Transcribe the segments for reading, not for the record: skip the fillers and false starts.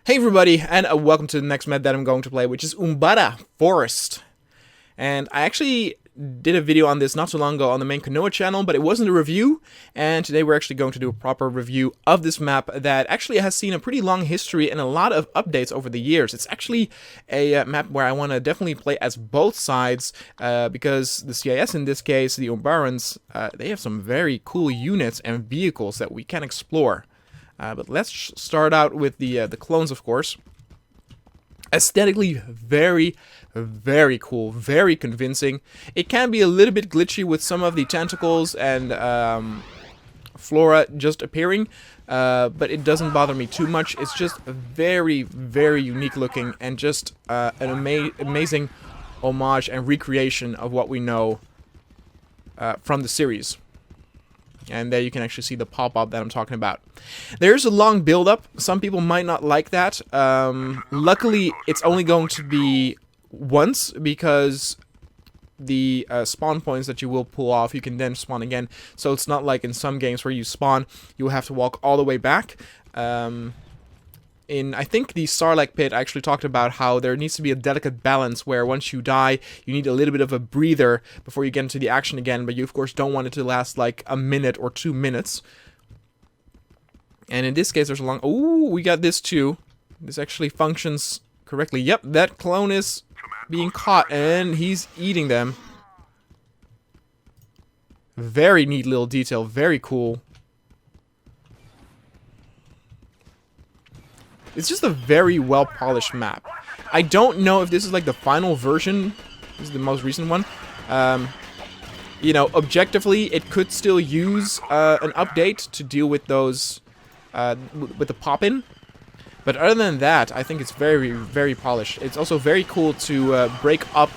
Hey everybody, and welcome to the next map that I'm going to play, which is Umbara Forest. And I actually did a video on this not so long ago on the main Kanoa channel, but it wasn't a review, and today we're actually going to do a proper review of this map that actually has seen a pretty long history and a lot of updates over the years. It's actually a map where I want to definitely play as both sides, because the CIS in this case, the Umbarans, they have some very cool units and vehicles that we can explore. But let's start out with the clones, of course. Aesthetically, very, very cool, very convincing. It can be a little bit glitchy with some of the tentacles and flora just appearing, but it doesn't bother me too much. It's just very, very unique looking and just an amazing homage and recreation of what we know from the series. And there you can actually see the pop-up that I'm talking about. There's a long build-up. Some people might not like that. Luckily, it's only going to be once, because the spawn points that you will pull off, you can then spawn again. So it's not like in some games where you spawn, you will have to walk all the way back. I think the Sarlacc pit, I actually talked about how there needs to be a delicate balance where once you die, you need a little bit of a breather before you get into the action again, but you of course don't want it to last like a minute or 2 minutes. And in this case, there's a long... Ooh, we got this too. This actually functions correctly. Yep, that clone is being caught and he's eating them. Very neat little detail, very cool. It's just a very well-polished map. I don't know if this is like the final version. This is the most recent one. You know, objectively, it could still use an update to deal with those, with the pop-in. But other than that, I think it's very, very polished. It's also very cool to break up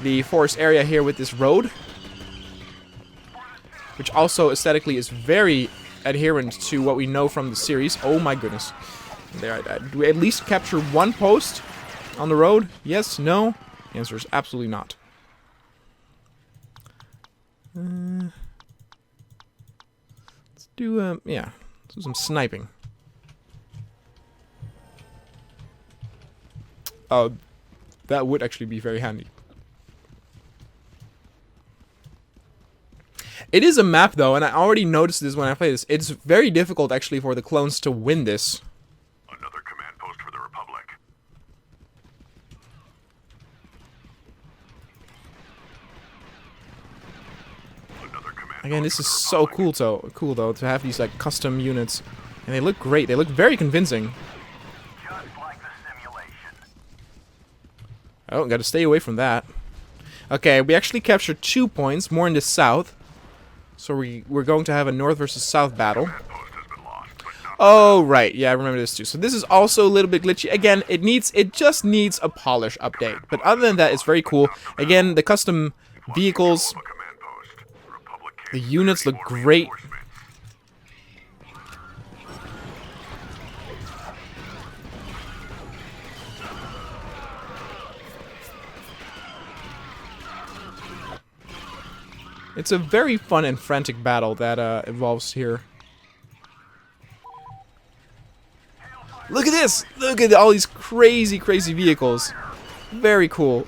the forest area here with this road, which also aesthetically is very adherent to what we know from the series. Oh my goodness. There I died. Do we at least capture one post on the road? Yes? No? The answer is absolutely not. Let's do, yeah. Let's do some sniping. Oh, that would actually be very handy. It is a map, though, and I already noticed this when I play this. It's very difficult, actually, for the clones to win this. Again, this is so cool though to have these like custom units, and they look great. They look very convincing. Oh, gotta stay away from that. Okay, we actually captured 2 points, more in the south. So we're going to have a north versus south battle. Oh right, yeah, I remember this too. So this is also a little bit glitchy. Again, it just needs a polish update. But other than that, it's very cool. Again, the custom vehicles. The units look great. It's a very fun and frantic battle that involves here. Look at this! Look at all these crazy, crazy vehicles. Very cool.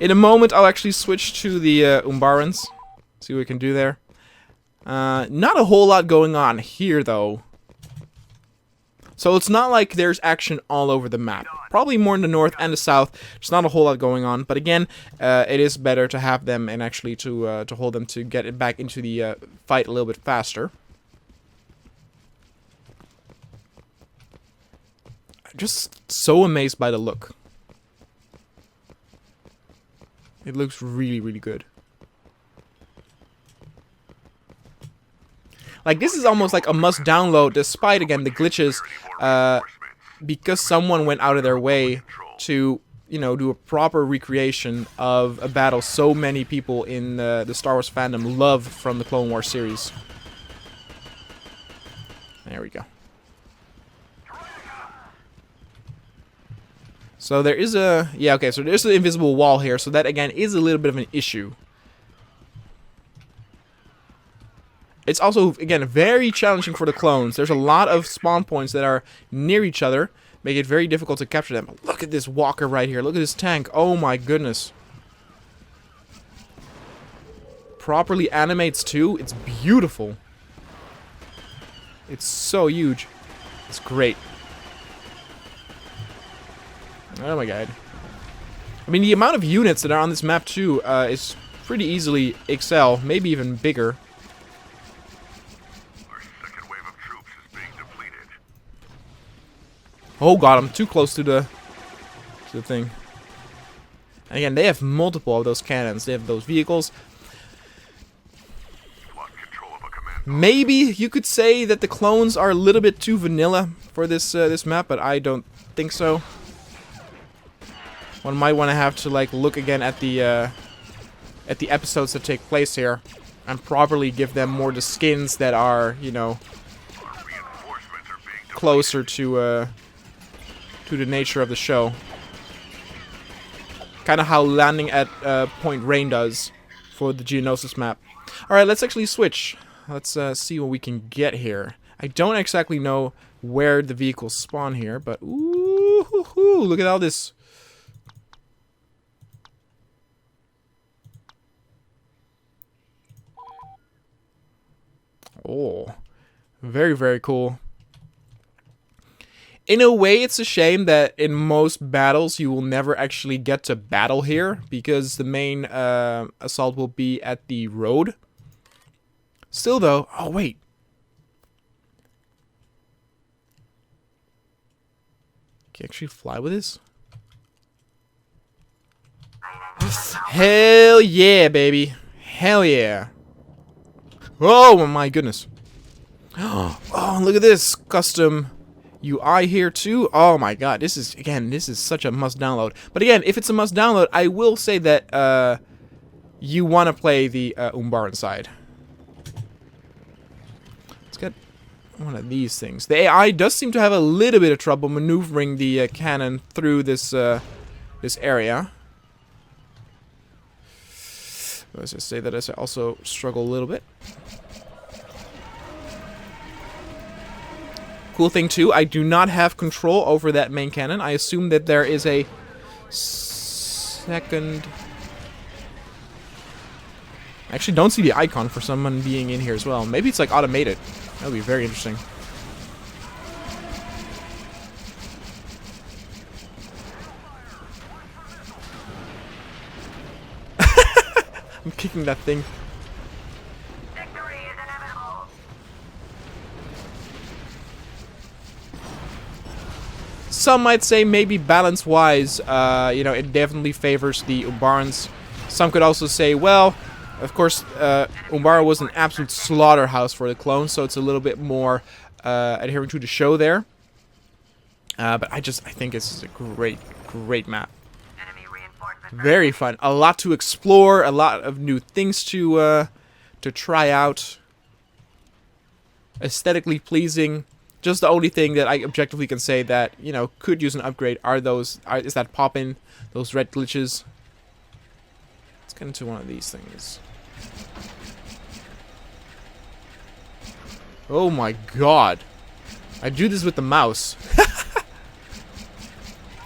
In a moment, I'll actually switch to the Umbarans. See what we can do there. Not a whole lot going on here, though. So it's not like there's action all over the map. Probably more in the north and the south. There's not a whole lot going on. But again, it is better to have them and actually to hold them to get it back into the fight a little bit faster. Just so amazed by the look. It looks really, really good. Like, this is almost like a must download, despite, again, the glitches, because someone went out of their way to, you know, do a proper recreation of a battle so many people in the Star Wars fandom love from the Clone Wars series. There we go. So there is a... Yeah, okay, so there's an invisible wall here, so that, again, is a little bit of an issue. It's also, again, very challenging for the clones. There's a lot of spawn points that are near each other, make it very difficult to capture them. Look at this walker right here. Look at this tank. Oh my goodness. Properly animates too. It's beautiful. It's so huge. It's great. Oh my god. I mean, the amount of units that are on this map too is pretty easily XL, maybe even bigger. Our second wave of troops is being depleted. Oh god, I'm too close to the thing. And again, they have multiple of those cannons. They have those vehicles. Lost control of a command. Maybe you could say that the clones are a little bit too vanilla for this this map, but I don't think so. One might want to have to like look again at the episodes that take place here, and properly give them more the skins that are, you know, Our reinforcements are being closer to the nature of the show. Kind of how landing at Point Rain does for the Geonosis map. Alright, let's actually switch. Let's see what we can get here. I don't exactly know where the vehicles spawn here, but ooh, hoo, hoo, look at all this. Oh, very, very cool. In a way, it's a shame that in most battles you will never actually get to battle here, because the main assault will be at the road. Still though, oh wait. Can you actually fly with this? Hell yeah, baby. Hell yeah. Oh my goodness. Oh, look at this custom UI here too. Oh my god, this is, again, this is such a must download. But again, if it's a must download, I will say that you want to play the Umbara side. Let's get one of these things. The AI does seem to have a little bit of trouble maneuvering the cannon through this this area. Let's just say that I also struggle a little bit. Cool thing too, I do not have control over that main cannon. I assume that there is a second... I actually don't see the icon for someone being in here as well. Maybe it's like automated. That would be very interesting. I'm kicking that thing. Victory is inevitable. Some might say maybe balance-wise, you know, it definitely favors the Umbarans. Some could also say, well, of course, Umbara was an absolute slaughterhouse for the clones, so it's a little bit more adhering to the show there. But I think it's a great, great map. Enemy reinforcement. Very fun. A lot to explore, a lot of new things to try out. Aesthetically pleasing. Just the only thing that I objectively can say that, you know, could use an upgrade are those, is that pop-in, those red glitches. Let's get into one of these things. Oh my god. I do this with the mouse.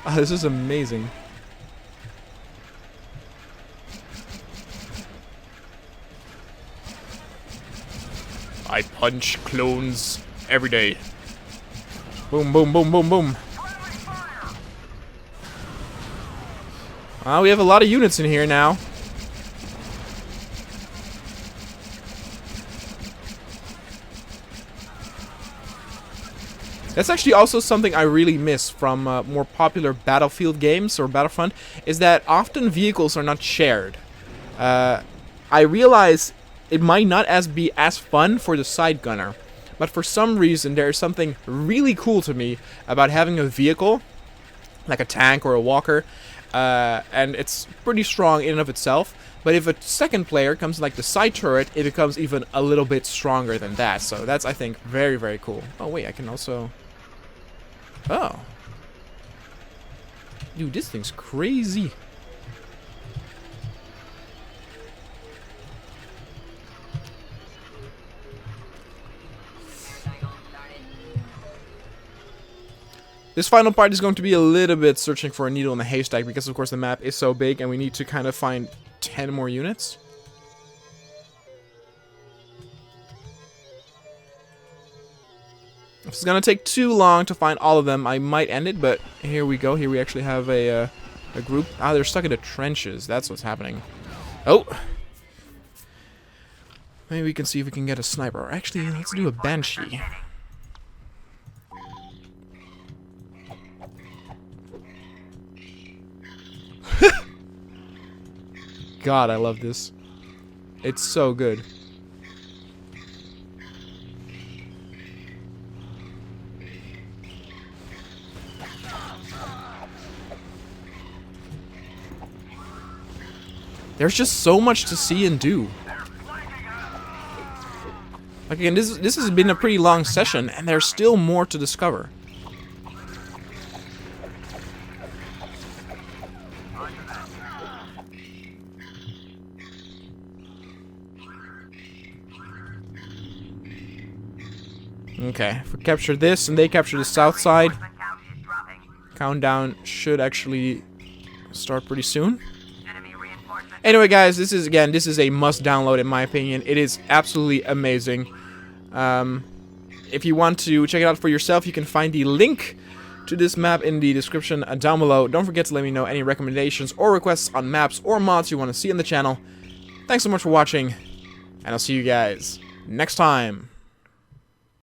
Oh, this is amazing. I punch clones every day. Boom, boom, boom, boom, boom. We have a lot of units in here now. That's actually also something I really miss from more popular Battlefield games or Battlefront, is that often vehicles are not shared. I realize it might not be as fun for the side gunner, but for some reason there is something really cool to me about having a vehicle, like a tank or a walker, and it's pretty strong in and of itself. But if a second player comes like the side turret, it becomes even a little bit stronger than that. So that's, I think, very, very cool. Oh wait, I can also... Oh. Dude, this thing's crazy. This final part is going to be a little bit searching for a needle in a haystack because, of course, the map is so big and we need to kind of find 10 more units. If it's gonna take too long to find all of them, I might end it, but here we go. Here we actually have a group. Ah, they're stuck in the trenches. That's what's happening. Oh! Maybe we can see if we can get a sniper. Actually, let's do a banshee. God, I love this. It's so good. There's just so much to see and do. Like, again, this has been a pretty long session, and there's still more to discover. Okay, if we capture this and they capture the south side, Reinforcement count is dropping. countdown should actually start pretty soon. Enemy reinforcement. Anyway, guys, this is a must download in my opinion. It is absolutely amazing. If you want to check it out for yourself, you can find the link to this map in the description down below. Don't forget to let me know any recommendations or requests on maps or mods you want to see on the channel. Thanks so much for watching, and I'll see you guys next time.